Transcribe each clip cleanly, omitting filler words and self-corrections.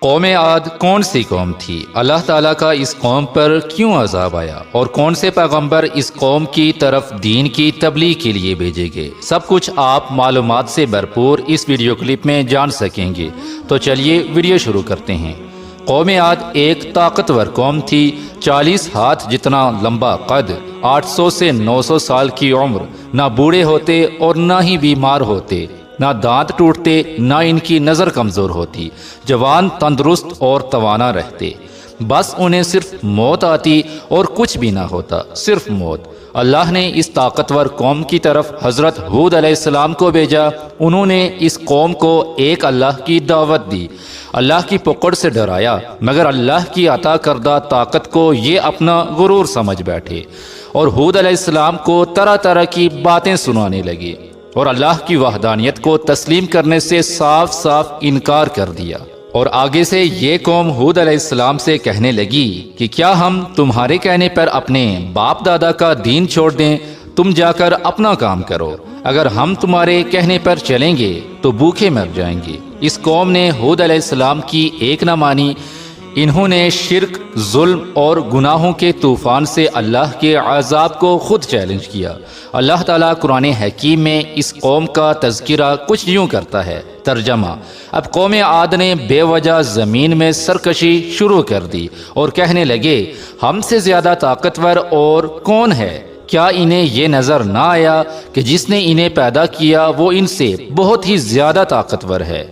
قوم عاد کون سی قوم تھی؟ اللہ تعالیٰ کا اس قوم پر کیوں عذاب آیا اور کون سے پیغمبر اس قوم کی طرف دین کی تبلیغ کے لیے بھیجے گئے؟ سب کچھ آپ معلومات سے بھرپور اس ویڈیو کلپ میں جان سکیں گے۔ تو چلیے ویڈیو شروع کرتے ہیں۔ قوم عاد ایک طاقتور قوم تھی، 40 ہاتھ جتنا لمبا قد، 800 سے 900 سال کی عمر، نہ بوڑھے ہوتے اور نہ ہی بیمار ہوتے، نہ دانت ٹوٹتے نہ ان کی نظر کمزور ہوتی، جوان تندرست اور توانا رہتے، بس انہیں صرف موت آتی اور کچھ بھی نہ ہوتا، صرف موت۔ اللہ نے اس طاقتور قوم کی طرف حضرت ہود علیہ السلام کو بھیجا۔ انہوں نے اس قوم کو ایک اللہ کی دعوت دی، اللہ کی پکڑ سے ڈرایا، مگر اللہ کی عطا کردہ طاقت کو یہ اپنا غرور سمجھ بیٹھے اور ہود علیہ السلام کو طرح طرح کی باتیں سنانے لگے اور اللہ کی وحدانیت کو تسلیم کرنے سے صاف صاف انکار کر دیا۔ اور آگے سے یہ قوم ہود علیہ السلام سے کہنے لگی کہ کیا ہم تمہارے کہنے پر اپنے باپ دادا کا دین چھوڑ دیں؟ تم جا کر اپنا کام کرو، اگر ہم تمہارے کہنے پر چلیں گے تو بھوکے مر جائیں گے۔ اس قوم نے ہود علیہ السلام کی ایک نہ مانی۔ انہوں نے شرک، ظلم اور گناہوں کے طوفان سے اللہ کے عذاب کو خود چیلنج کیا۔ اللہ تعالیٰ قرآن حکیم میں اس قوم کا تذکرہ کچھ یوں کرتا ہے۔ ترجمہ: اب قوم عاد نے بے وجہ زمین میں سرکشی شروع کر دی اور کہنے لگے، ہم سے زیادہ طاقتور اور کون ہے؟ کیا انہیں یہ نظر نہ آیا کہ جس نے انہیں پیدا کیا وہ ان سے بہت ہی زیادہ طاقتور ہے؟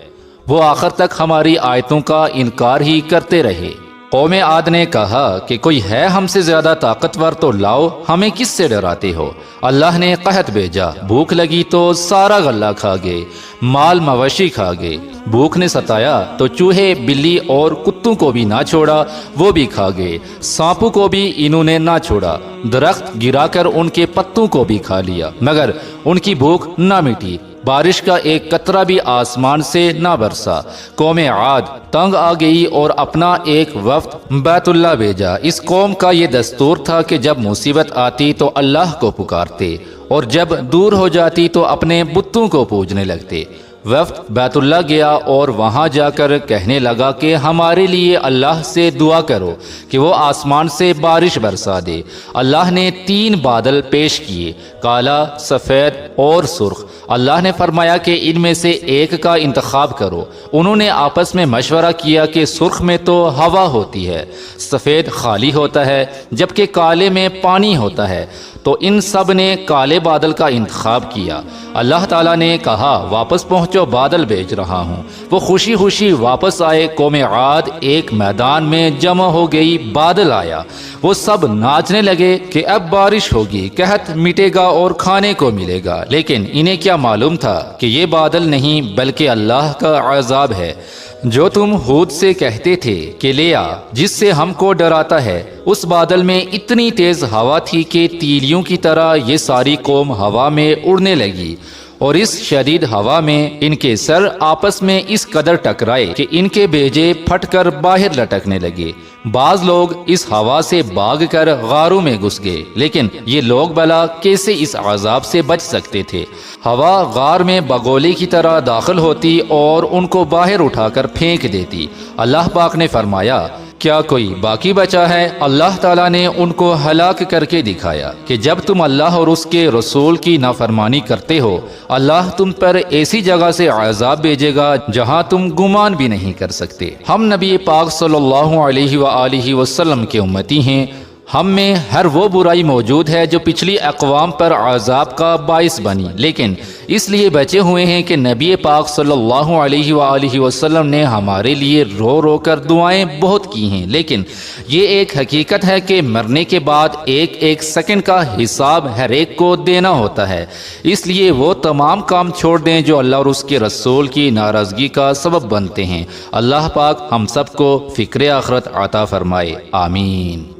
وہ آخر تک ہماری آیتوں کا انکار ہی کرتے رہے۔ قوم عاد نے کہا کہ کوئی ہے ہم سے زیادہ طاقتور تو لاؤ، ہمیں کس سے ڈراتے ہو؟ اللہ نے قحط بھیجا، بھوک لگی تو سارا غلہ کھا گئے، مال مویشی کھا گئے۔ بھوک نے ستایا تو چوہے، بلی اور کتوں کو بھی نہ چھوڑا، وہ بھی کھا گئے۔ سانپوں کو بھی انہوں نے نہ چھوڑا، درخت گرا کر ان کے پتوں کو بھی کھا لیا، مگر ان کی بھوک نہ مٹی۔ بارش کا ایک قطرہ بھی آسمان سے نہ برسا۔ قوم عاد تنگ آ گئی اور اپنا ایک وفد بیت اللہ بھیجا۔ اس قوم کا یہ دستور تھا کہ جب مصیبت آتی تو اللہ کو پکارتے اور جب دور ہو جاتی تو اپنے بتوں کو پوجنے لگتے۔ وفد بیت اللہ گیا اور وہاں جا کر کہنے لگا کہ ہمارے لیے اللہ سے دعا کرو کہ وہ آسمان سے بارش برسا دے۔ اللہ نے 3 بادل پیش کیے، کالا، سفید اور سرخ۔ اللہ نے فرمایا کہ ان میں سے ایک کا انتخاب کرو۔ انہوں نے آپس میں مشورہ کیا کہ سرخ میں تو ہوا ہوتی ہے، سفید خالی ہوتا ہے، جبکہ کالے میں پانی ہوتا ہے، تو ان سب نے کالے بادل کا انتخاب کیا۔ اللہ تعالیٰ نے کہا، واپس پہنچو، بادل بھیج رہا ہوں۔ وہ خوشی خوشی واپس آئے۔ قوم عاد ایک میدان میں جمع ہو گئی، بادل آیا، وہ سب ناچنے لگے کہ اب بارش ہوگی، قحط مٹے گا اور کھانے کو ملے گا۔ لیکن انہیں کیا معلوم تھا کہ یہ بادل نہیں بلکہ اللہ کا عذاب ہے، جو تم ہود سے کہتے تھے کہ لے آ، جس سے ہم کو ڈراتا ہے۔ اس بادل میں اتنی تیز ہوا تھی کہ تیلیوں کی طرح یہ ساری قوم ہوا میں اڑنے لگی، اور اس شدید ہوا میں ان کے سر آپس میں اس قدر ٹکرائے کہ ان کے بیجے پھٹ کر باہر لٹکنے لگے۔ بعض لوگ اس ہوا سے بھاگ کر غاروں میں گھس گئے، لیکن یہ لوگ بھلا کیسے اس عذاب سے بچ سکتے تھے؟ ہوا غار میں بگولے کی طرح داخل ہوتی اور ان کو باہر اٹھا کر پھینک دیتی۔ اللہ پاک نے فرمایا، کیا کوئی باقی بچا ہے؟ اللہ تعالیٰ نے ان کو ہلاک کر کے دکھایا کہ جب تم اللہ اور اس کے رسول کی نافرمانی کرتے ہو، اللہ تم پر ایسی جگہ سے عذاب بھیجے گا جہاں تم گمان بھی نہیں کر سکتے۔ ہم نبی پاک صلی اللہ علیہ وآلہ وسلم کے امتی ہیں۔ ہم میں ہر وہ برائی موجود ہے جو پچھلی اقوام پر عذاب کا باعث بنی، لیکن اس لیے بچے ہوئے ہیں کہ نبی پاک صلی اللہ علیہ وآلہ وسلم نے ہمارے لیے رو رو کر دعائیں بہت کی ہیں۔ لیکن یہ ایک حقیقت ہے کہ مرنے کے بعد ایک ایک سیکنڈ کا حساب ہر ایک کو دینا ہوتا ہے، اس لیے وہ تمام کام چھوڑ دیں جو اللہ اور اس کے رسول کی ناراضگی کا سبب بنتے ہیں۔ اللہ پاک ہم سب کو فکر آخرت عطا فرمائے، آمین۔